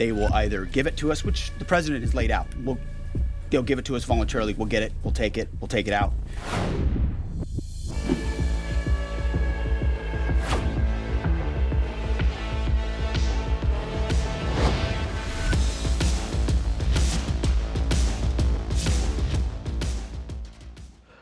they will either give it to us, which the president has laid out. They'll give it to us voluntarily. We'll get it. We'll take it. We'll take it out.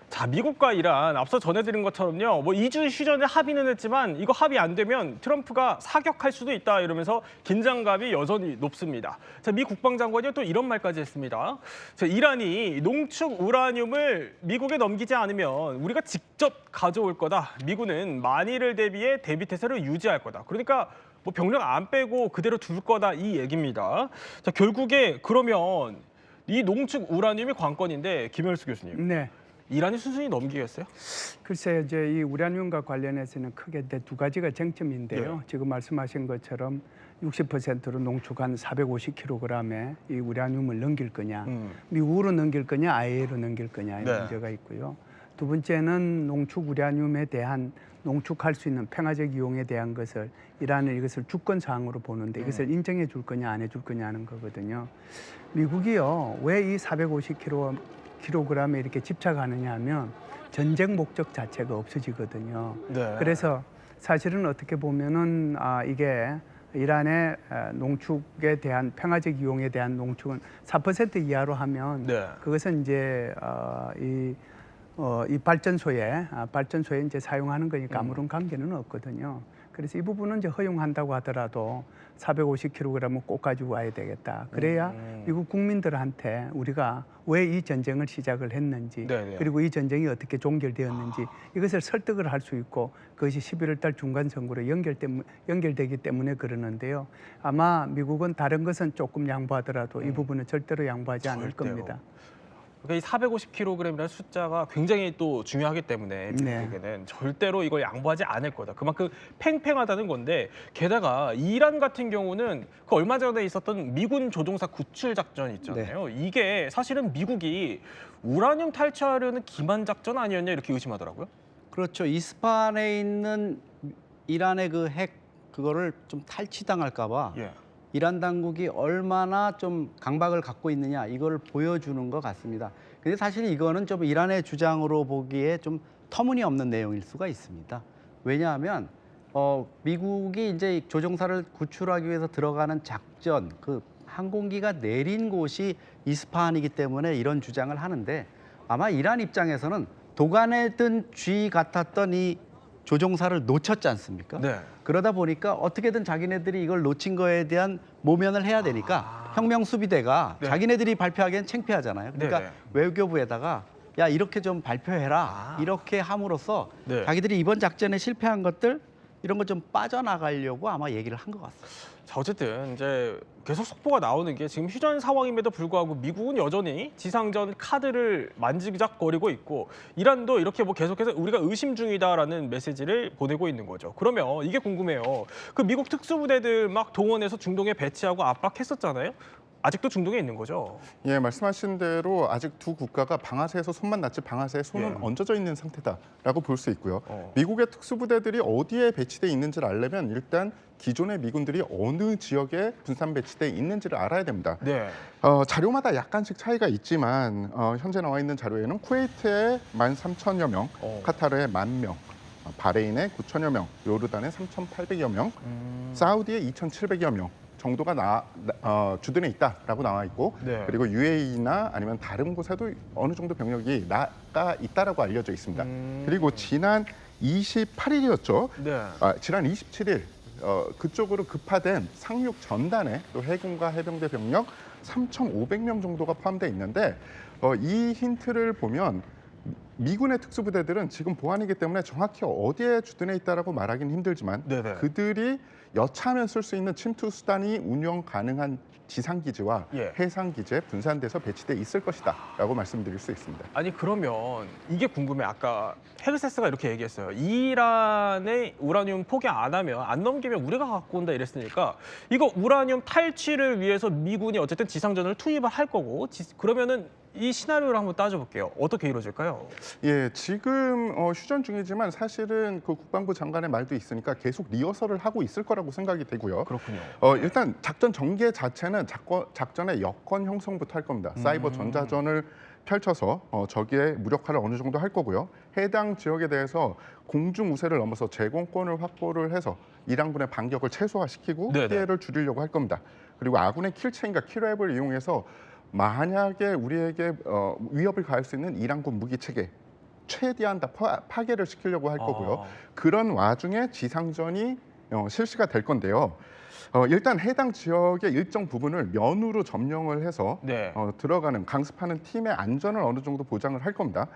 자, 미국과 이란 앞서 전해드린 것처럼요. 뭐 2주 휴전에 합의는 했지만 이거 합의 안 되면 트럼프가 사격할 수도 있다 이러면서 긴장감이 여전히 높습니다. 자, 미 국방장관이 또 이런 말까지 했습니다. 자, 이란이 농축 우라늄을 미국에 넘기지 않으면 우리가 직접 가져올 거다. 미군은 만일을 대비해 대비 태세를 유지할 거다. 그러니까 뭐 병력 안 빼고 그대로 둘 거다 이 얘기입니다. 자, 결국에 그러면 이 농축 우라늄이 관건인데 김현수 교수님. 네. 이란이 순순히 넘기겠어요? 글쎄요, 이제 이 우라늄과 관련해서는 크게 두 가지가 쟁점인데요. 네. 지금 말씀하신 것처럼 60%로 농축한 450kg의 이 우라늄을 넘길 거냐, 미국으로 넘길 거냐, IAEA로 넘길 거냐 이 네. 문제가 있고요. 두 번째는 농축 우라늄에 대한 농축할 수 있는 평화적 이용에 대한 것을 이란은 이것을 주권 사항으로 보는데 이것을 인정해 줄 거냐 안 해줄 거냐 하는 거거든요. 미국이요, 왜 이 450kg에 이렇게 집착하느냐 하면 전쟁 목적 자체가 없어지거든요. 네. 그래서 사실은 어떻게 보면은 이게 이란의 농축에 대한 평화적 이용에 대한 농축은 4% 이하로 하면 네. 그것은 이제 이 발전소에 이제 사용하는 거니까 아무런 관계는 없거든요. 그래서 이 부분은 이제 허용한다고 하더라도 450kg은 꼭 가지고 와야 되겠다. 그래야 미국 국민들한테 우리가 왜 이 전쟁을 시작을 했는지, 네네. 그리고 이 전쟁이 어떻게 종결되었는지 이것을 설득을 할 수 있고 그것이 11월 달 중간 선거로 연결되기 때문에 그러는데요. 아마 미국은 다른 것은 조금 양보하더라도 이 부분은 절대로 양보하지 않을 절대로. 겁니다. 그러니까 이 450kg이라는 숫자가 굉장히 또 중요하기 때문에 미국에게는 절대로 이걸 양보하지 않을 거다. 그만큼 팽팽하다는 건데 게다가 이란 같은 경우는 그 얼마 전에 있었던 미군 조종사 구출 작전 있잖아요. 이게 사실은 미국이 우라늄 탈취하려는 기만 작전 아니었냐 이렇게 의심하더라고요. 그렇죠. 이스파한에 있는 이란의 그 핵 그거를 좀 탈취당할까 봐 예. 이란 당국이 얼마나 좀 강박을 갖고 있느냐 이걸 보여주는 것 같습니다. 근데 사실 이거는 좀 이란의 주장으로 보기에 좀 터무니없는 내용일 수가 있습니다. 왜냐하면 미국이 이제 조종사를 구출하기 위해서 들어가는 작전, 그 항공기가 내린 곳이 이스파한이기 때문에 이런 주장을 하는데 아마 이란 입장에서는 도간에 든 쥐 같았던 이 조종사를 놓쳤지 않습니까? 네. 그러다 보니까 어떻게든 자기네들이 이걸 놓친 거에 대한 모면을 해야 되니까 혁명수비대가 네. 자기네들이 발표하기엔 창피하잖아요. 그러니까 네네. 외교부에다가 야 이렇게 좀 발표해라. 이렇게 함으로써 네. 자기들이 이번 작전에 실패한 것들 이런 거 좀 빠져나가려고 아마 얘기를 한 것 같습니다. 자, 어쨌든 이제 계속 속보가 나오는 게 지금 휴전 상황임에도 불구하고 미국은 여전히 지상전 카드를 만지작거리고 있고 이란도 이렇게 뭐 계속해서 우리가 의심 중이다라는 메시지를 보내고 있는 거죠. 그러면 이게 궁금해요. 그 미국 특수부대들 막 동원해서 중동에 배치하고 압박했었잖아요. 아직도 중동에 있는 거죠. 예, 말씀하신 대로 아직 두 국가가 방아쇠에서 손만 놨지 방아쇠에 손은 얹어져 있는 상태다라고 볼 수 있고요. 미국의 특수부대들이 어디에 배치돼 있는지를 알려면 일단 기존의 미군들이 어느 지역에 분산 배치돼 있는지를 알아야 됩니다. 네. 자료마다 약간씩 차이가 있지만 현재 나와 있는 자료에는 쿠웨이트에 13,000여 명, 카타르에 10,000명, 바레인에 9,000여 명, 요르단에 3,800여 명, 사우디에 2,700여 명 정도가 주둔해 있다라고 나와 있고 네. 그리고 UAE나 아니면 다른 곳에도 어느 정도 병력이 나가 있다라고 알려져 있습니다. 그리고 지난 28일이었죠. 네. 지난 27일 그쪽으로 급파된 상륙 전단에 또 해군과 해병대 병력 3,500명 정도가 포함되어 있는데 이 힌트를 보면 미군의 특수부대들은 지금 보안이기 때문에 정확히 어디에 주둔해 있다라고 말하기는 힘들지만 네네. 그들이 여차하면 쓸 수 있는 침투 수단이 운영 가능한 지상기지와 해상기지에 분산돼서 배치돼 있을 것이다라고 말씀드릴 수 있습니다. 아니 그러면 이게 궁금해. 아까 헤르세스가 이렇게 얘기했어요. 이란의 우라늄 포기 안 하면 안 넘기면 우리가 갖고 온다 이랬으니까 이거 우라늄 탈취를 위해서 미군이 어쨌든 지상전을 투입을 할 거고 그러면은 이 시나리오를 한번 따져볼게요. 어떻게 이루어질까요? 예, 지금 휴전 중이지만 사실은 그 국방부 장관의 말도 있으니까 계속 리허설을 하고 있을 거라고 생각이 되고요. 그렇군요. 일단 작전 전개 자체는 작전의 여건 형성부터 할 겁니다. 사이버 전자전을 펼쳐서 적의 무력화를 어느 정도 할 거고요. 해당 지역에 대해서 공중 우세를 넘어서 제공권을 확보를 해서 이란군의 반격을 최소화시키고 네네. 피해를 줄이려고 할 겁니다. 그리고 아군의 킬체인과 킬랩을 이용해서 만약에 우리에게 위협을 가할 수 있는 이란군 무기 체계 최대한 다 파괴를 시키려고 할 거고요. 그런 와중에 지상전이 실시가 될 건데요. 일단 해당 지역의 일정 부분을 면으로 점령을 해서 네. 들어가는 강습하는 팀의 안전을 어느 정도 보장을 할 겁니다.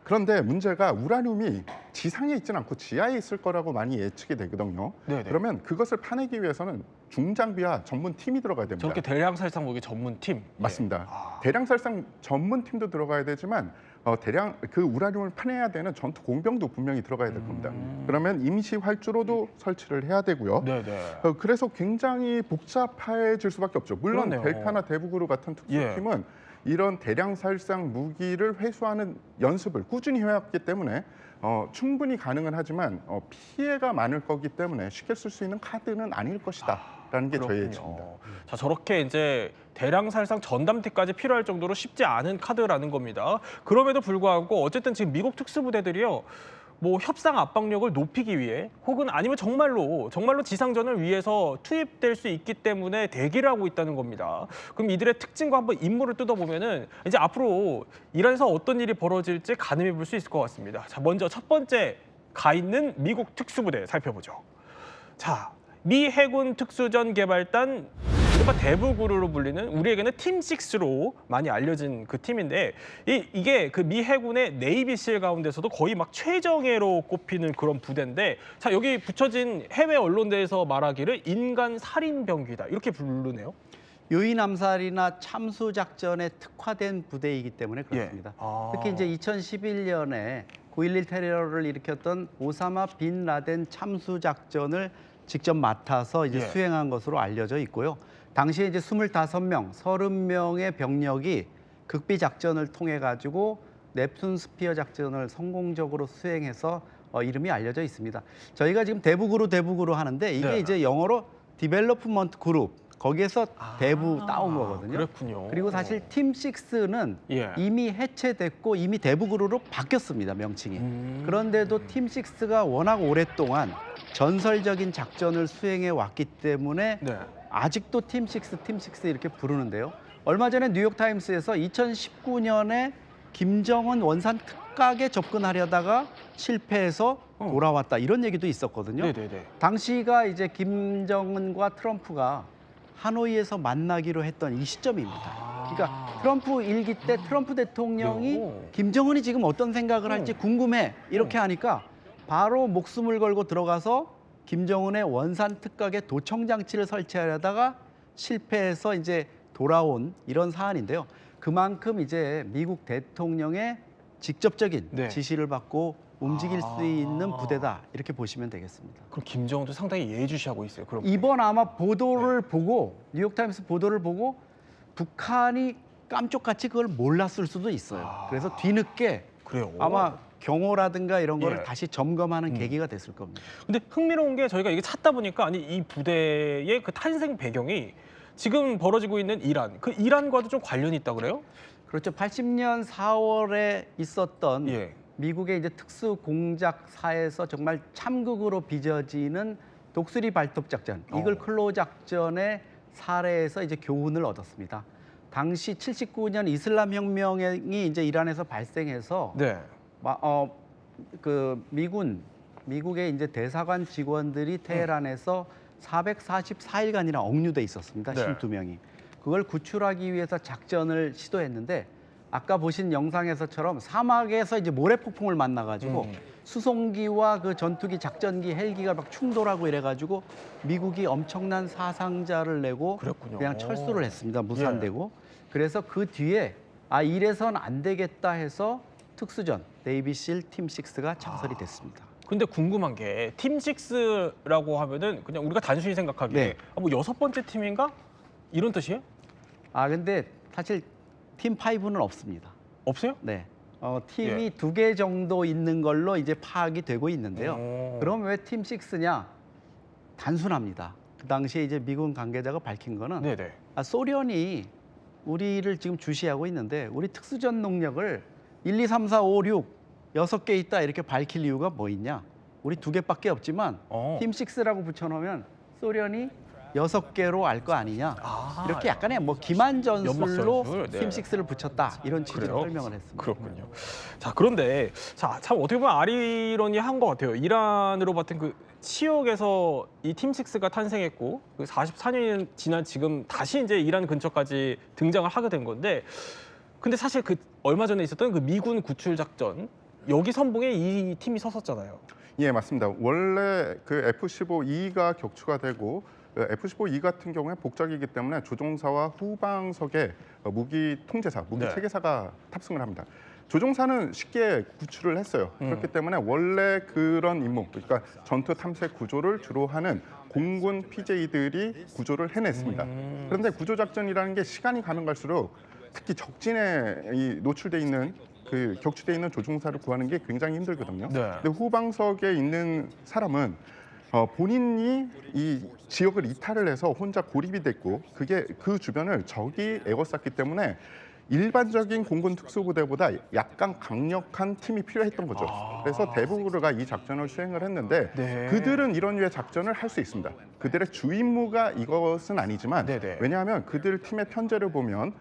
그런데 문제가 우라늄이 지상에 있지는 않고 지하에 있을 거라고 많이 예측이 되거든요. 네네. 그러면 그것을 파내기 위해서는 중장비와 전문 팀이 들어가야 됩니다. 저렇게 대량 살상 무기 전문팀. 맞습니다. 대량 살상 전문 팀도 들어가야 되지만 대량 그 우라늄을 파내야 되는 전투 공병도 분명히 들어가야 될 겁니다. 그러면 임시 활주로도 설치를 해야 되고요. 네네. 그래서 굉장히 복잡해질 수밖에 없죠. 물론 그러네요. 델타나 대북으로 같은 특수팀은 이런 대량 살상 무기를 회수하는 연습을 꾸준히 해왔기 때문에 충분히 가능은 하지만 피해가 많을 거기 때문에 쉽게 쓸 수 있는 카드는 아닐 것이다라는 게 저희의 예측입니다. 자, 저렇게 이제 대량 살상 전담티까지 필요할 정도로 쉽지 않은 카드라는 겁니다. 그럼에도 불구하고 어쨌든 지금 미국 특수부대들이요. 뭐 협상 압박력을 높이기 위해 혹은 아니면 정말로 지상전을 위해서 투입될 수 있기 때문에 대기를 하고 있다는 겁니다. 그럼 이들의 특징과 한번 임무를 뜯어보면은 이제 앞으로 이란에서 어떤 일이 벌어질지 가늠해 볼 수 있을 것 같습니다. 자, 먼저 첫 번째 가 있는 미국 특수부대 살펴보죠. 자, 미 해군 특수전 개발단 이른바 대북으로 불리는 우리에게는 팀6로 많이 알려진 그 팀인데 이게 그 미 해군의 네이비실 가운데서도 거의 막 최정예로 꼽히는 그런 부대인데 자 여기 붙여진 해외 언론대에서 말하기를 인간 살인병기다 이렇게 부르네요. 유인 암살이나 참수 작전에 특화된 부대이기 때문에 그렇습니다. 특히 이제 2011년에 9.11 테러를 일으켰던 오사마 빈 라덴 참수 작전을 직접 맡아서 이제 수행한 것으로 알려져 있고요. 당시에 이제 25명, 30명의 병력이 극비 작전을 통해 가지고 넵툰 스피어 작전을 성공적으로 수행해서 이름이 알려져 있습니다. 저희가 지금 대북으로 하는데 이게 이제 영어로 디벨로프먼트 그룹 거기에서 대부 따온 거거든요. 그렇군요. 그리고 사실 팀6는 이미 해체됐고 이미 대북으로 바뀌었습니다, 명칭이. 그런데도 팀6가 워낙 오랫동안 전설적인 작전을 수행해 왔기 때문에 아직도 팀6 이렇게 부르는데요. 얼마 전에 뉴욕타임스에서 2019년에 김정은 원산 특각에 접근하려다가 실패해서 돌아왔다 이런 얘기도 있었거든요. 당시가 이제 김정은과 트럼프가 하노이에서 만나기로 했던 이 시점입니다. 그러니까 트럼프 일기 때 트럼프 대통령이 김정은이 지금 어떤 생각을 할지 궁금해 이렇게 하니까 바로 목숨을 걸고 들어가서 김정은의 원산 특각에 도청 장치를 설치하려다가 실패해서 이제 돌아온 이런 사안인데요. 그만큼 이제 미국 대통령의 직접적인 지시를 받고 움직일 수 있는 부대다 이렇게 보시면 되겠습니다. 그럼 김정은도 상당히 예의주시하고 있어요. 그럼 이번 아마 보도를 보고 뉴욕타임스 보도를 보고 북한이 깜짝같이 그걸 몰랐을 수도 있어요. 그래서 뒤늦게 아마 경호라든가 이런 거를 다시 점검하는 계기가 됐을 겁니다. 근데 흥미로운 게 저희가 이게 찾다 보니까 아니 이 부대의 그 탄생 배경이 지금 벌어지고 있는 이란, 그 이란과도 좀 관련이 있다 그래요? 그렇죠. 80년 4월에 있었던 미국의 이제 특수 공작사에서 정말 참극으로 빚어지는 독수리 발톱 작전, 이글 클로우 작전의 사례에서 이제 교훈을 얻었습니다. 당시 79년 이슬람 혁명이 이제 이란에서 발생해서 그 미국의 이제 대사관 직원들이 테헤란에서 444일간이나 억류돼 있었습니다. 52명이. 그걸 구출하기 위해서 작전을 시도했는데 아까 보신 영상에서처럼 사막에서 이제 모래폭풍을 만나가지고 수송기와 그 전투기, 작전기, 헬기가 막 충돌하고 이래가지고 미국이 엄청난 사상자를 내고 그냥 철수를 했습니다. 무산되고. 그래서 그 뒤에 이래선 안 되겠다 해서 특수전 네이비실 팀6가 창설이 됐습니다. 근데 궁금한 게 팀6라고 하면은 그냥 우리가 단순히 생각하기에 뭐 6번째 팀인가? 이런 뜻이에요? 근데 사실 팀 5는 없습니다. 없어요? 네. 팀이 예. 2개 정도 있는 걸로 이제 파악이 되고 있는데요. 오. 그럼 왜 팀 6냐? 단순합니다. 그 당시에 이제 미군 관계자가 밝힌 거는 네네. 소련이 우리를 지금 주시하고 있는데 우리 특수전 능력을 1, 2, 3, 4, 5, 6 6개 있다 이렇게 밝힐 이유가 뭐 있냐? 우리 2개밖에 없지만 팀 6라고 붙여놓으면 소련이 6개로 알 거 아니냐? 아, 이렇게 약간의 뭐 기만전술로 연막전술, 네. 팀 6를 붙였다 이런 취지로 그래요? 설명을 했습니다. 그렇군요. 자, 그런데 참 어떻게 보면 아리러니한 것 같아요. 이란으로 봤던 그 치욕에서 이 팀 6가 탄생했고 그 44년이 지난 지금 다시 이제 이란 근처까지 등장을 하게 된 건데, 근데 사실 그 얼마 전에 있었던 그 미군 구출 작전 여기 선봉에 이 팀이 섰었잖아요. 예, 맞습니다. 원래 그 F-15E가 격추가 되고 F-15E 같은 경우에 복작이기 때문에 조종사와 후방석에 무기 통제사, 무기 네. 체계사가 탑승을 합니다. 조종사는 쉽게 구출을 했어요. 그렇기 때문에 원래 그런 임무, 그러니까 전투 탐색 구조를 주로 하는 공군 PJ들이 구조를 해냈습니다. 그런데 구조작전이라는 게 시간이 가면 갈수록 특히 적진에 노출돼 있는 그 격추돼 있는 조종사를 구하는 게 굉장히 힘들거든요. 네. 근데 후방석에 있는 사람은 본인이 이 지역을 이탈을 해서 혼자 고립이 됐고 그게 그 주변을 적이 에워쌌기 때문에 일반적인 공군 특수부대보다 약간 강력한 팀이 필요했던 거죠. 그래서 대부구르가 이 작전을 수행을 했는데 네. 그들은 이런 류의 작전을 할 수 있습니다. 그들의 주 임무가 이것은 아니지만 네네. 왜냐하면 그들 팀의 편제를 보면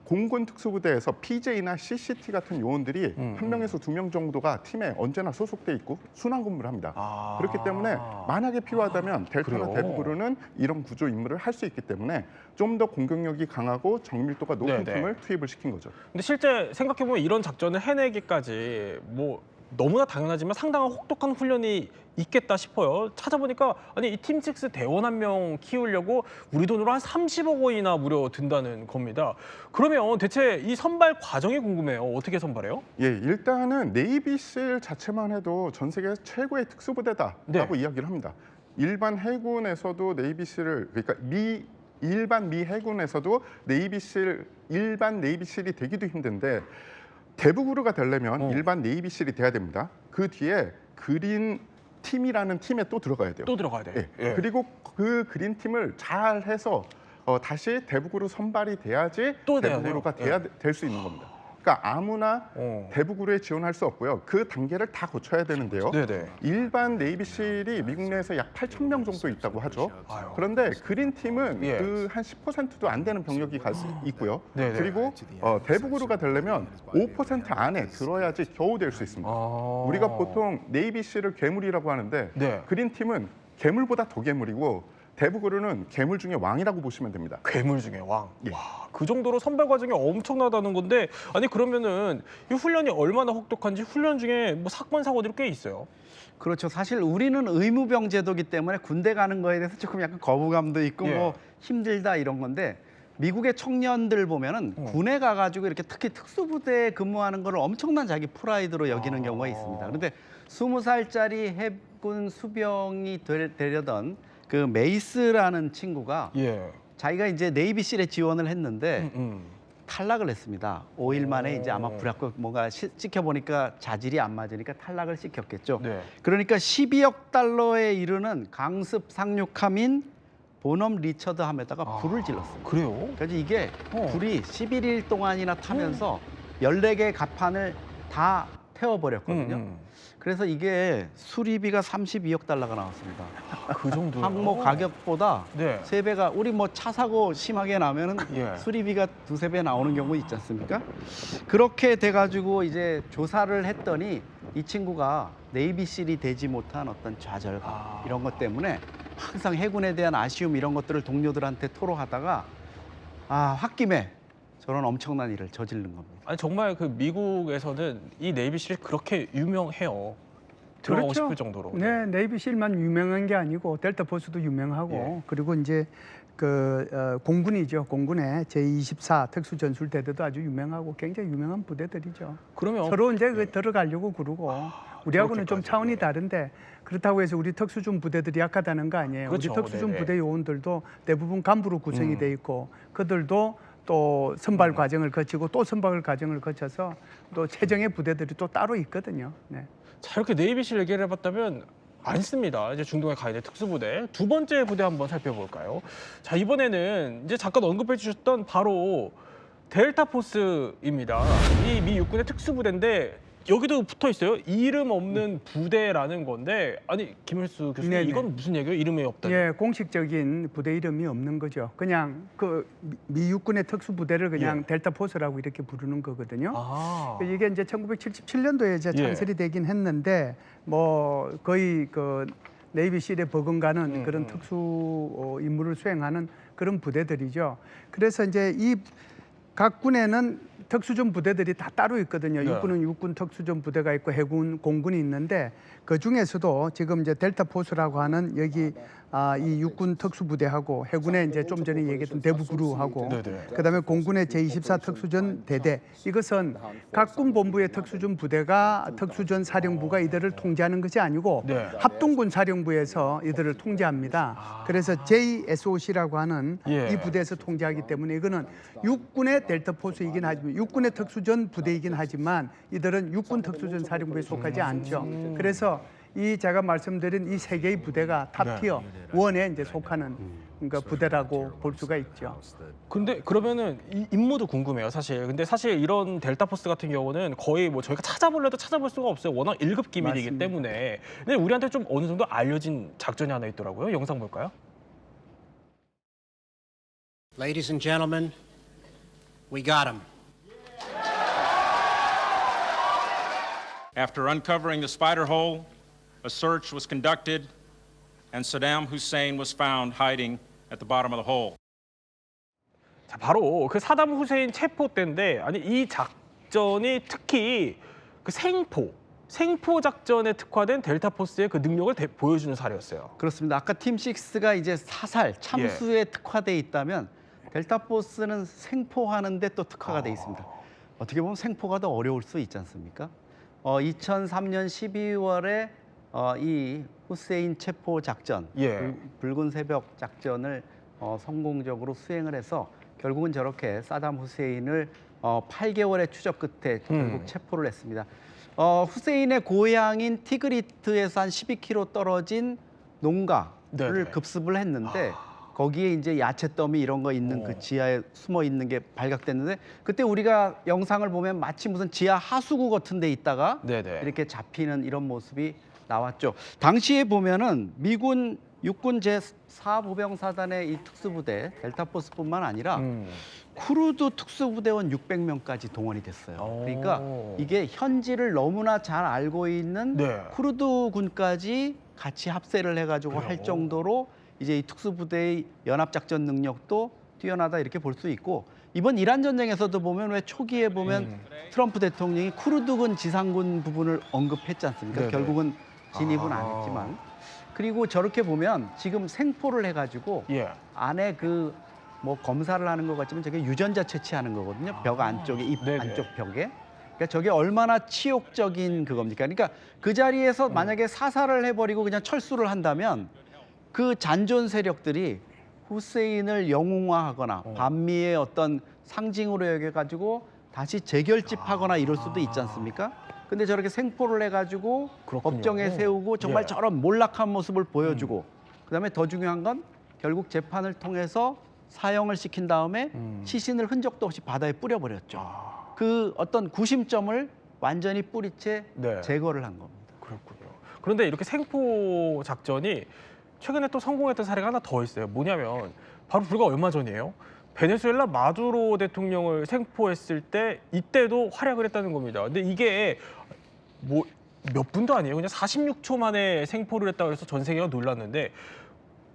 공군 특수부대에서 PJ나 CCT 같은 요원들이 한 명에서 2명 정도가 팀에 언제나 소속돼 있고 순환 근무를 합니다. 그렇기 때문에 만약에 필요하다면 델타나 그래요? 대부구르는 이런 구조 임무를 할 수 있기 때문에 좀 더 공격력이 강하고 정밀도가 높은 네네. 팀을 투입을 시킨 거죠. 근데 실제 생각해보면 이런 작전을 해내기까지 뭐 너무나 당연하지만 상당한 혹독한 훈련이 있겠다 싶어요. 찾아보니까 아니 이 팀 6 대원 한 명 키우려고 우리 돈으로 한 30억 원이나 무려 든다는 겁니다. 그러면 대체 이 선발 과정이 궁금해요. 어떻게 선발해요? 예, 일단은 네이비실 자체만 해도 전 세계 최고의 특수부대다라고 네. 이야기를 합니다. 일반 해군에서도 네이비실을 그러니까 일반 미 해군에서도 일반 네이비실이 되기도 힘든데 대부구르가 되려면 일반 네이비실이 돼야 됩니다. 그 뒤에 그린 팀이라는 팀에 또 들어가야 돼요. 또 들어가야 돼. 예. 예. 그리고 그 그린 팀을 잘 해서 다시 대부구르 선발이 돼야지 또 돼야 대부구르가 돼요? 될 수 있는 겁니다. 그러니까 아무나 어. 대부구르에 지원할 수 없고요. 그 단계를 다 거쳐야 되는데요. 네네. 일반 네이비실이 미국 내에서 약 8,000명 정도 있다고 하죠. 아유. 그런데 그린 팀은 예. 그 한 10%도 안 되는 병력이 있고요. 네네. 그리고 대부구르가 되려면 5% 안에 들어야지 겨우 될 수 있습니다. 우리가 보통 네이비실을 괴물이라고 하는데 네. 그린 팀은 괴물보다 더 괴물이고 대부구르는 괴물 중에 왕이라고 보시면 됩니다. 괴물 중에 왕. 예. 와, 그 정도로 선발 과정이 엄청나다는 건데 아니 그러면은 이 훈련이 얼마나 혹독한지 훈련 중에 뭐 사건 사고들이 꽤 있어요. 그렇죠. 사실 우리는 의무병 제도기 때문에 군대 가는 거에 대해서 조금 약간 거부감도 있고 예. 뭐 힘들다 이런 건데 미국의 청년들 보면은 군에 가가지고 이렇게 특히 특수부대에 근무하는 걸 엄청난 자기 프라이드로 여기는 경우가 있습니다. 그런데 20살짜리 해군 수병이 되려던 그 메이스라는 친구가 예. 자기가 이제 네이비실에 지원을 했는데 탈락을 했습니다. 5일 만에 이제 아마 불합격 뭔가 찍혀보니까 자질이 안 맞으니까 탈락을 시켰겠죠. 네. 그러니까 12억 달러에 이르는 강습 상륙함인 보넘 리처드 함에다가 불을 질렀습니다. 그래요? 그래서 이게 불이 11일 동안이나 타면서 14개의 갑판을 다 태워버렸거든요. 그래서 이게 수리비가 32억 달러가 나왔습니다. 그 정도. 항모 가격보다 네. 3배가 우리 뭐 차 사고 심하게 나면은 예. 수리비가 2~3배 나오는 경우 있지 않습니까? 그렇게 돼가지고 이제 조사를 했더니 이 친구가 네이비실이 되지 못한 어떤 좌절감 이런 것 때문에 항상 해군에 대한 아쉬움 이런 것들을 동료들한테 토로하다가 홧김에 저런 엄청난 일을 저지른 겁니다. 아니 정말 그 미국에서는 이 네이비실이 그렇게 유명해요. 들어가고 싶을 정도로. 네, 네이비실만 유명한 게 아니고 델타 포스도 유명하고 예. 그리고 이제 그 공군이죠. 공군의 제24 특수전술대대도 아주 유명하고 굉장히 유명한 부대들이죠. 그러면 서로 이제 그 들어가려고 그러고 우리하고는 좀 그렇게까지, 차원이 네. 다른데 그렇다고 해서 우리 특수준 부대들이 약하다는 거 아니에요. 그렇죠. 우리 특수준 네네. 부대 요원들도 대부분 간부로 구성이 돼 있고 그들도 또 선발 과정을 거치고 또 선발 과정을 거쳐서 또 최정예 부대들이 또 따로 있거든요. 네. 자, 이렇게 네이비실 얘기를 해봤다면 많습니다. 이제 중동에 가 있는 특수부대. 두 번째 부대 한번 살펴볼까요? 자, 이번에는 이제 잠깐 언급해 주셨던 바로 델타 포스입니다. 이 미 육군의 특수부대인데 여기도 붙어 있어요. 이름 없는 부대라는 건데, 아니 김일수 교수님, 네네. 이건 무슨 얘기예요? 이름이 없다니. 예, 공식적인 부대 이름이 없는 거죠. 그냥 그 미 육군의 특수부대를 그냥 델타 포스라고 이렇게 부르는 거거든요. 아, 이게 이제 1977년도에 이제 예. 창설이 되긴 했는데 뭐 거의 그 네이비실에 버금가는 그런 특수 임무를 수행하는 그런 부대들이죠. 그래서 이제 이 각 군에는 특수전 부대들이 다 따로 있거든요. 네. 육군은 육군 특수전 부대가 있고 해군, 공군이 있는데 그 중에서도 지금 이제 델타 포스라고 하는 여기 이 육군 특수부대하고 해군의 이제 좀 전에 얘기했던 대부그루하고 네네. 그다음에 공군의 제24 특수전 대대 이것은 각 군 본부의 특수전 부대가 특수전 사령부가 이들을 통제하는 것이 아니고 네. 합동군 사령부에서 이들을 통제합니다. 그래서 JSOC라고 하는 예. 이 부대에서 통제하기 때문에 이거는 육군의 델타 포스이긴 하지만 육군의 특수전 부대이긴 하지만 이들은 육군 특수전 사령부에 속하지 않죠. 그래서 이 제가 말씀드린 이 세 개의 부대가 탑티어 원에 이제 속하는 그러니까 부대라고 볼 수가 있죠. 근데 그러면은 이 임무도 궁금해요, 사실. 근데 사실 이런 델타 포스 같은 경우는 거의 뭐 저희가 찾아보려도 찾아볼 수가 없어요. 워낙 1급 기밀이기 맞습니다. 때문에. 근데 우리한테 좀 어느 정도 알려진 작전이 하나 있더라고요. 영상 볼까요? Ladies and gentlemen, we got him. After uncovering the spider hole, a search was conducted, and Saddam Hussein was found hiding at the bottom of the hole. 자, 바로 그 사담 후세인 체포 때인데, 아니 이 작전이 특히 그 생포 작전에 특화된 델타 포스의 그 능력을 보여주는 사례였어요. 그렇습니다. 아까 팀6가 이제 사살, 참수에 특화돼 있다면 델타 포스는 생포하는데 또 특화가 돼 있습니다. 어떻게 보면 생포가 더 어려울 수 있지 않습니까? 2003년 12월에 이 후세인 체포 작전, 예. 붉은 새벽 작전을 성공적으로 수행을 해서 결국은 저렇게 사담 후세인을 8개월의 추적 끝에 결국 체포를 했습니다. 후세인의 고향인 티그리트에서 한 12km 떨어진 농가를 네네. 급습을 했는데 거기에 이제 야채 더미 이런 거 있는 그 지하에 숨어 있는 게 발각됐는데 그때 우리가 영상을 보면 마치 무슨 지하 하수구 같은 데 있다가 네네. 이렇게 잡히는 이런 모습이 나왔죠. 당시에 보면은 미군 육군 제4보병사단의 이 특수부대 델타포스뿐만 아니라 쿠르드 특수부대원 600명까지 동원이 됐어요. 그러니까 이게 현지를 너무나 잘 알고 있는 네. 쿠르드 군까지 같이 합세를 해가지고 할 정도로 이제 이 특수부대의 연합작전 능력도 뛰어나다 이렇게 볼 수 있고 이번 이란 전쟁에서도 보면 왜 초기에 보면 트럼프 대통령이 쿠르드군 지상군 부분을 언급했지 않습니까? 네네. 결국은 진입은 안 했지만 그리고 저렇게 보면 지금 생포를 해가지고 예. 안에 그 뭐 검사를 하는 것 같지만 저게 유전자 채취하는 거거든요. 벽 안쪽에 입 네네. 안쪽 벽에. 그러니까 저게 얼마나 치욕적인 그겁니까? 그러니까 그 자리에서 만약에 사살을 해버리고 그냥 철수를 한다면 그 잔존 세력들이 후세인을 영웅화하거나 반미의 어떤 상징으로 여겨가지고 다시 재결집하거나 이럴 수도 있지 않습니까? 근데 저렇게 생포를 해가지고 그렇군요. 법정에 세우고 정말 예. 저런 몰락한 모습을 보여주고 그다음에 더 중요한 건 결국 재판을 통해서 사형을 시킨 다음에 시신을 흔적도 없이 바다에 뿌려버렸죠. 그 어떤 구심점을 완전히 뿌리채 네. 제거를 한 겁니다. 그렇군요. 그런데 이렇게 생포 작전이 최근에 또 성공했던 사례가 하나 더 있어요. 뭐냐면 바로 불과 얼마 전이에요. 베네수엘라 마두로 대통령을 생포했을 때 이때도 활약을 했다는 겁니다. 근데 이게 뭐 몇 분도 아니에요. 그냥 46초 만에 생포를 했다고 해서 전 세계가 놀랐는데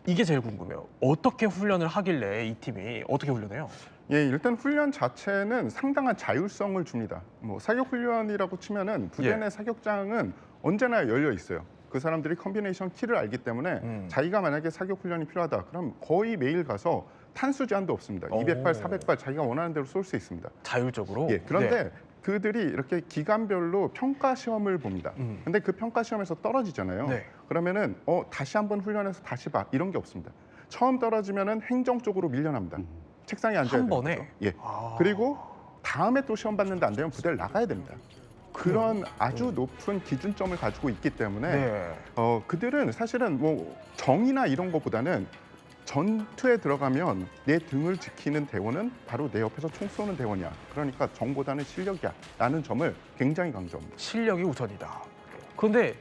이게 제일 궁금해요. 어떻게 훈련을 하길래 이 팀이 어떻게 훈련해요? 예, 일단 훈련 자체는 상당한 자율성을 줍니다. 뭐 사격 훈련이라고 치면은 부대 내 사격장은 언제나 열려 있어요. 그 사람들이 컨비네이션 키를 알기 때문에 자기가 만약에 사격 훈련이 필요하다. 그럼 거의 매일 가서 탄수 제한도 없습니다. 200발, 400발 자기가 원하는 대로 쏠 수 있습니다. 자율적으로? 예, 그런데 네. 그들이 이렇게 기간별로 평가 시험을 봅니다. 근데 그 평가 시험에서 떨어지잖아요. 네. 그러면은 다시 한번 훈련해서 다시 봐 이런 게 없습니다. 처음 떨어지면은 행정 쪽으로 밀려납니다. 책상에 앉아야 한 되는 번에? 거죠. 예. 그리고 다음에 또 시험 봤는데 안 되면 부대를 나가야 됩니다. 그런 아주 높은 기준점을 가지고 있기 때문에 네. 그들은 사실은 뭐 정의나 이런 것보다는 전투에 들어가면 내 등을 지키는 대원은 바로 내 옆에서 총 쏘는 대원이야. 그러니까 정보다는 실력이야. 라는 점을 굉장히 강조합니다. 실력이 우선이다. 그런데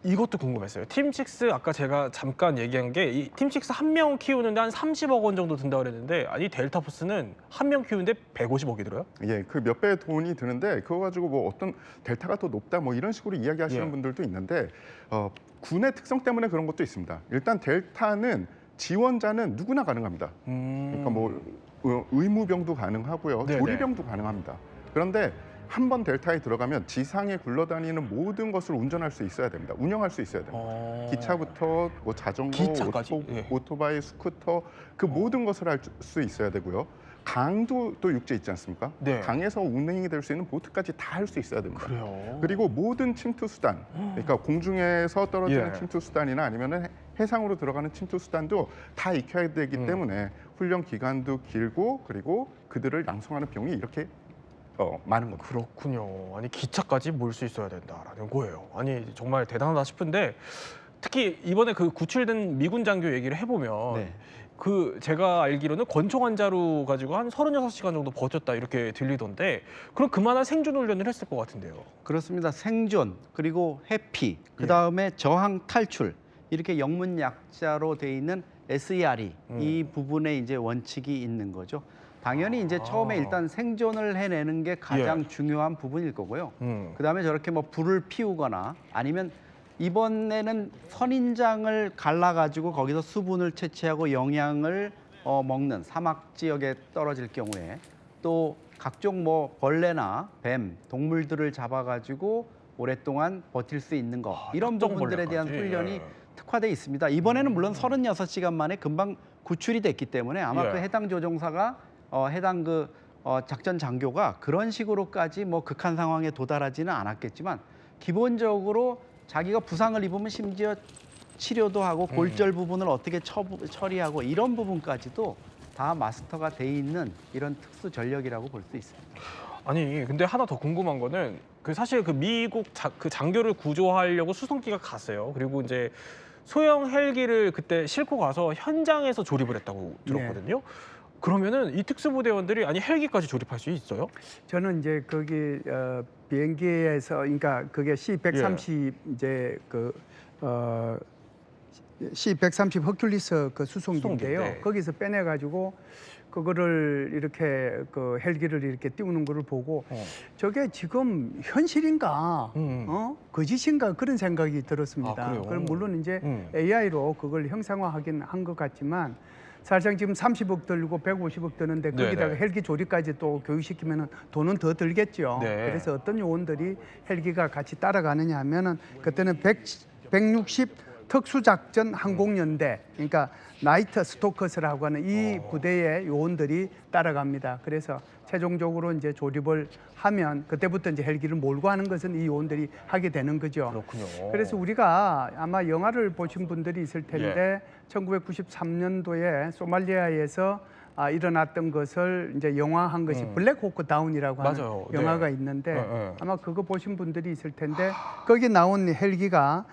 이것도 궁금했어요. 팀6 아까 제가 잠깐 얘기한 게 이 팀6 한 명 키우는데 한 30억 원 정도 든다고 그랬는데 아니 델타포스는 한 명 키우는데 150억이 들어요? 예, 그 몇 배의 돈이 드는데 그거 가지고 뭐 어떤 델타가 더 높다 뭐 이런 식으로 이야기하시는 예. 분들도 있는데 군의 특성 때문에 그런 것도 있습니다. 일단 델타는 지원자는 누구나 가능합니다. 그러니까 뭐 의무병도 가능하고요, 네네. 조리병도 가능합니다. 그런데 한 번 델타에 들어가면 지상에 굴러다니는 모든 것을 운전할 수 있어야 됩니다. 운영할 수 있어야 됩니다. 기차부터 뭐 자전거, 기차까지? 예. 오토바이, 스쿠터 그 모든 것을 할 수 있어야 되고요. 강도 또 육지에 있지 않습니까? 네. 강에서 운행이 될 수 있는 보트까지 다 할 수 있어야 됩니다. 그래요. 그리고 모든 침투 수단, 그러니까 공중에서 떨어지는 예. 침투 수단이나 아니면은 해상으로 들어가는 침투 수단도 다 익혀야 되기 때문에 훈련 기간도 길고 그리고 그들을 양성하는 비용이 이렇게 많은 겁니다. 그렇군요. 아니 기차까지 몰 수 있어야 된다라는 거예요. 아니 정말 대단하다 싶은데 특히 이번에 그 구출된 미군 장교 얘기를 해보면 네. 그 제가 알기로는 권총 환자로 가지고 한 36시간 정도 버텼다 이렇게 들리던데 그럼 그만한 생존 훈련을 했을 것 같은데요. 그렇습니다. 생존 그리고 회피 그다음에 저항 탈출 이렇게 영문 약자로 돼 있는 SERE 이 부분에 이제 원칙이 있는 거죠. 당연히 이제 처음에 일단 생존을 해내는 게 가장 중요한 부분일 거고요. 그다음에 저렇게 뭐 불을 피우거나 아니면 이번에는 선인장을 갈라가지고 거기서 수분을 채취하고 영양을 먹는 사막 지역에 떨어질 경우에 또 각종 뭐 벌레나 뱀, 동물들을 잡아가지고 오랫동안 버틸 수 있는 거 이런 부분들에 대한 특정벌레까지. 훈련이 예. 특화돼 있습니다. 이번에는 물론 36시간 만에 금방 구출이 됐기 때문에 아마 예. 그 해당 조종사가 해당 그 작전 장교가 그런 식으로까지 뭐 극한 상황에 도달하지는 않았겠지만 기본적으로 자기가 부상을 입으면 심지어 치료도 하고 골절 부분을 어떻게 처리하고 이런 부분까지도 다 마스터가 돼 있는 이런 특수 전력이라고 볼 수 있습니다. 아니 근데 하나 더 궁금한 거는 그 사실 그 미국 그 장교를 구조하려고 수송기가 갔어요. 그리고 이제 소형 헬기를 그때 싣고 가서 현장에서 조립을 했다고 들었거든요. 그러면은 이 특수부대원들이 아니 헬기까지 조립할 수 있어요? 저는 이제 거기 비행기에서 그러니까 그게 C-130 이제 C-130 허큘리스 그 수송기인데요. 수송기, 네. 거기서 빼내 가지고 그거를 이렇게 그 헬기를 이렇게 띄우는 거를 보고 저게 지금 현실인가, 거짓인가 그런 생각이 들었습니다. 아, 그래요? 그럼 물론 이제 AI로 그걸 형상화하긴 한 것 같지만 사실상 지금 30억 들고 150억 드는데 거기다가 네네. 헬기 조립까지 또 교육시키면 돈은 더 들겠죠. 네. 그래서 어떤 요원들이 헬기가 같이 따라가느냐 하면은 그때는 160 특수작전 항공연대, 그러니까 나이트 스토커스라고 하는 이 부대의 요원들이 따라갑니다. 그래서 최종적으로 이제 조립을 하면 그때부터 이제 헬기를 몰고 하는 것은 이 요원들이 하게 되는 거죠. 그렇군요. 그래서 우리가 아마 영화를 보신 분들이 있을 텐데 1993년도에 소말리아에서 일어났던 것을 이제 영화한 것이 블랙호크 다운이라고 하는 맞아요. 영화가 네. 있는데 아마 그거 보신 분들이 있을 텐데 거기 나온 헬기가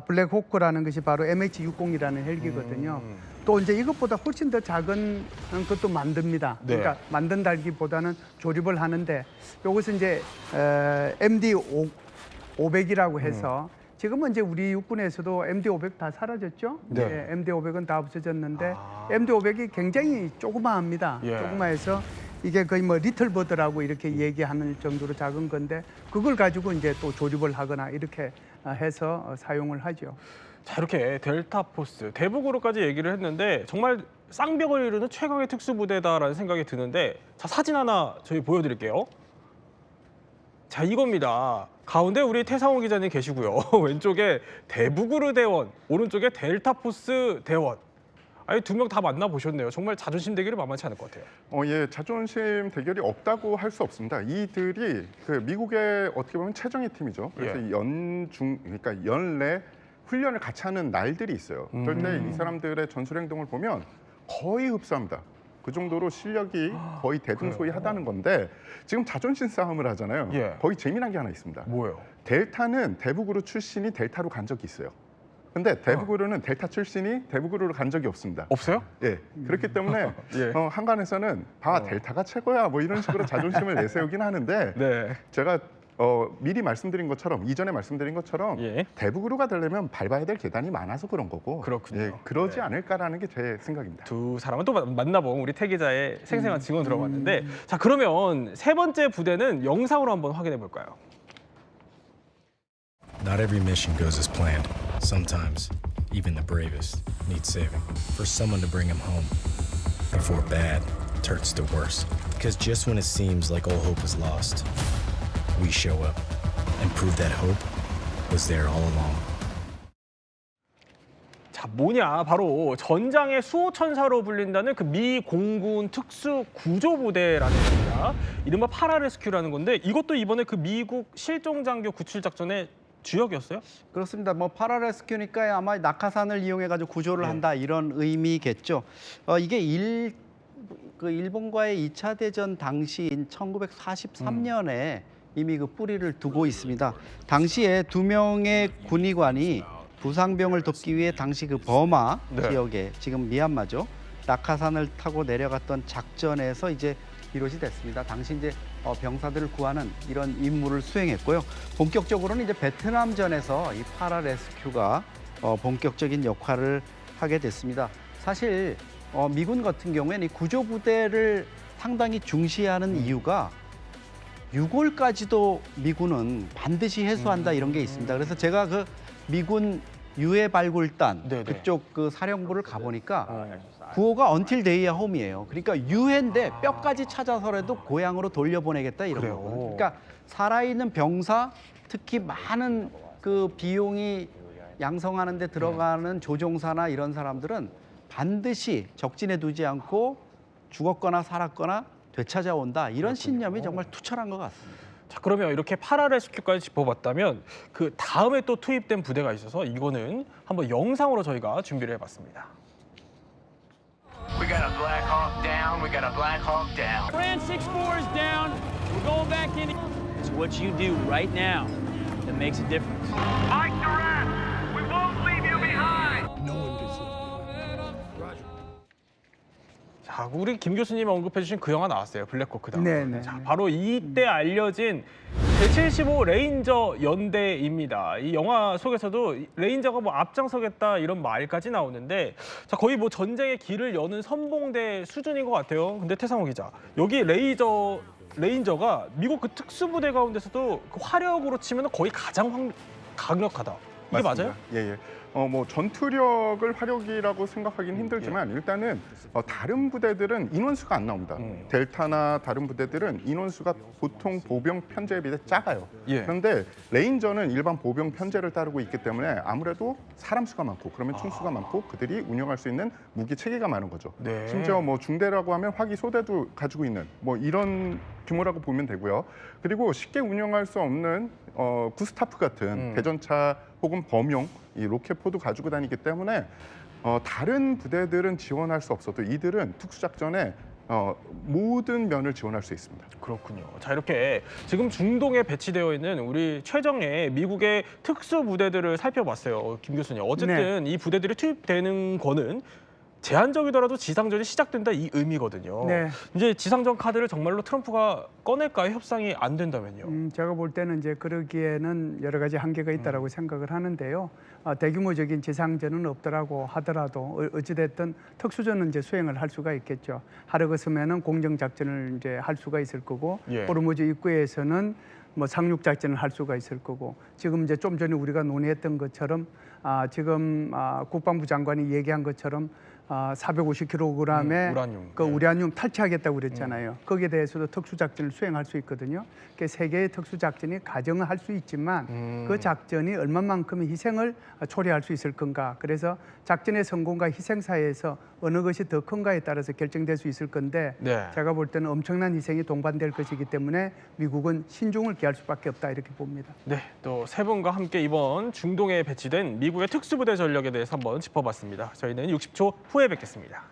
블랙호크라는 것이 바로 MH-60이라는 헬기거든요. 또 이제 이것보다 훨씬 더 작은 것도 만듭니다. 네. 그러니까 만든다기보다는 조립을 하는데 이것은 이제 MD-500이라고 해서 지금은 이제 우리 육군에서도 MD-500 다 사라졌죠. 네. MD-500은 다 없어졌는데 MD-500이 굉장히 조그마합니다. 예. 조그마해서 이게 거의 뭐 리틀버드라고 이렇게 얘기하는 정도로 작은 건데 그걸 가지고 이제 또 조립을 하거나 이렇게 해서 사용을 하죠. 자 이렇게 델타포스 대북으로까지 얘기를 했는데 정말 쌍벽을 이루는 최강의 특수부대다라는 생각이 드는데 자 사진 하나 저희 보여드릴게요. 자 이겁니다. 가운데 우리 태상호 기자님 계시고요. 왼쪽에 대북으로 대원, 오른쪽에 델타포스 대원. 아니 두 명 다 만나보셨네요. 정말 자존심 대결이 만만치 않을 것 같아요. 예, 자존심 대결이 없다고 할 수 없습니다. 이들이 그 미국의 어떻게 보면 최정예 팀이죠. 그래서 그러니까 연내 훈련을 같이 하는 날들이 있어요. 그럴 때 이 사람들의 전술 행동을 보면 거의 흡사합니다. 그 정도로 실력이 거의 대등소이하다는 건데 지금 자존심 싸움을 하잖아요. 예. 거기 재미난 게 하나 있습니다. 뭐예요? 델타는 대북으로 출신이 델타로 간 적이 있어요. 근데 대북으로는 델타 출신이 대북으로 간 적이 없습니다. 없어요? 예, 그렇기 때문에 예. 한간에서는 델타가 최고야 뭐 이런 식으로 자존심을 내세우긴 하는데 네. 제가 미리 말씀드린 것처럼 이전에 말씀드린 것처럼 예. 대북으로 가려면 밟아야 될 계단이 많아서 그런 거고 그렇군요. 예, 그러지 네. 않을까라는 게 제 생각입니다. 두 사람은 또 만나본 우리 태 기자의 생생한 증언 들어봤는데 자 그러면 세 번째 부대는 영상으로 한번 확인해 볼까요? Not every mission goes as planned. Sometimes, even the bravest need saving. For someone to bring him home before bad turns to worse. Because just when it seems like all hope is lost, we show up and prove that hope was there all along. 자 뭐냐 바로 전장의 수호천사로 불린다는 그 미 공군 특수 구조부대라는 겁니다. 이른바 파라레스큐라는 건데 이것도 이번에 그 미국 실종장교 구출 작전의 주역이었어요? 그렇습니다. 뭐 파라레스큐니까 아마 낙하산을 이용해 가지고 구조를 한다 이런 의미겠죠. 이게 일본과의 2차 대전 당시인 1943년에 이미 그 뿌리를 두고 있습니다. 당시에 2명의 군의관이 부상병을 돕기 위해 당시 그 버마 지역에 지금 미얀마죠. 낙하산을 타고 내려갔던 작전에서 이제 비롯이 됐습니다. 당시 이제 병사들을 구하는 이런 임무를 수행했고요. 본격적으로는 이제 베트남전에서 이 파라레스큐가 본격적인 역할을 하게 됐습니다. 사실 미군 같은 경우에는 이 구조부대를 상당히 중시하는 이유가 6월까지도 미군은 반드시 해수한다 이런 게 있습니다. 그래서 제가 그 미군 유해 발굴단 네네. 그쪽 그 사령부를 가보니까 구호가 Until They Are Home이에요. 그러니까 유해인데 뼈까지 찾아서라도 고향으로 돌려보내겠다 이런 그래요. 거거든요. 그러니까 살아있는 병사, 특히 많은 그 비용이 양성하는 데 들어가는 조종사나 이런 사람들은 반드시 적진에 두지 않고 죽었거나 살았거나 되찾아온다. 이런 신념이 정말 투철한 것 같습니다. 자 그러면 이렇게 파라레스큐까지 짚어봤다면 그 다음에 또 투입된 부대가 있어서 이거는 한번 영상으로 저희가 준비를 해봤습니다. We got a Black Hawk down. We got a Black Hawk down. Brand 6-4 is down. We're going back in. It's what you do right now that makes a difference. Mike Durant, we won't leave you behind. 자, 우리 김 교수님이 언급해주신 그 영화 나왔어요. 블랙호크다. 네네. 자, 바로 이때 알려진 제75 레인저 연대입니다. 이 영화 속에서도 레인저가 뭐 앞장서겠다 이런 말까지 나오는데, 자 거의 뭐 전쟁의 길을 여는 선봉대 수준인 것 같아요. 근데 태상호 기자, 여기 레인저가 미국 그 특수부대 가운데서도 그 화력으로 치면 거의 가장 강력하다. 이게 맞습니다. 맞아요? 예. 뭐 전투력을 화력이라고 생각하기는 힘들지만 일단은 다른 부대들은 인원수가 안 나옵니다. 델타나 다른 부대들은 인원수가 보통 보병 편제에 비해 작아요. 예. 그런데 레인저는 일반 보병 편제를 따르고 있기 때문에 아무래도 사람 수가 많고 그러면 총수가 많고 그들이 운영할 수 있는 무기 체계가 많은 거죠. 네. 심지어 뭐 중대라고 하면 화기 소대도 가지고 있는 뭐 이런 규모라고 보면 되고요. 그리고 쉽게 운영할 수 없는 구스타프 같은 대전차 혹은 범용 이 로켓포도 가지고 다니기 때문에 다른 부대들은 지원할 수 없어도 이들은 특수작전에 모든 면을 지원할 수 있습니다. 그렇군요. 자, 이렇게 지금 중동에 배치되어 있는 우리 최정예 미국의 특수부대들을 살펴봤어요. 김 교수님. 어쨌든 이 부대들이 투입되는 거는 제한적이더라도 지상전이 시작된다 이 의미거든요. 네. 이제 지상전 카드를 정말로 트럼프가 꺼낼까요? 협상이 안 된다면요. 제가 볼 때는 이제 그러기에는 여러 가지 한계가 있다라고 생각을 하는데요. 대규모적인 지상전은 없더라고 하더라도 어찌됐든 특수전은 이제 수행을 할 수가 있겠죠. 하루가 서면은 공정 작전을 이제 할 수가 있을 거고, 예. 호르무즈 입구에서는 뭐 상륙 작전을 할 수가 있을 거고, 지금 이제 좀 전에 우리가 논의했던 것처럼 지금 국방부 장관이 얘기한 것처럼 450kg의 우라늄. 그 네. 우라늄 탈취하겠다고 그랬잖아요. 거기에 대해서도 특수작전을 수행할 수 있거든요. 그 세 개의 특수작전이 가정을 할 수 있지만 그 작전이 얼마만큼의 희생을 초래할 수 있을 건가. 그래서 작전의 성공과 희생 사이에서 어느 것이 더 큰가에 따라서 결정될 수 있을 건데 네. 제가 볼 때는 엄청난 희생이 동반될 것이기 때문에 미국은 신중을 기할 수밖에 없다 이렇게 봅니다. 네, 또 세 분과 함께 이번 중동에 배치된 미국의 특수부대 전력에 대해서 한번 짚어봤습니다. 저희는 60초 후에 뵙겠습니다.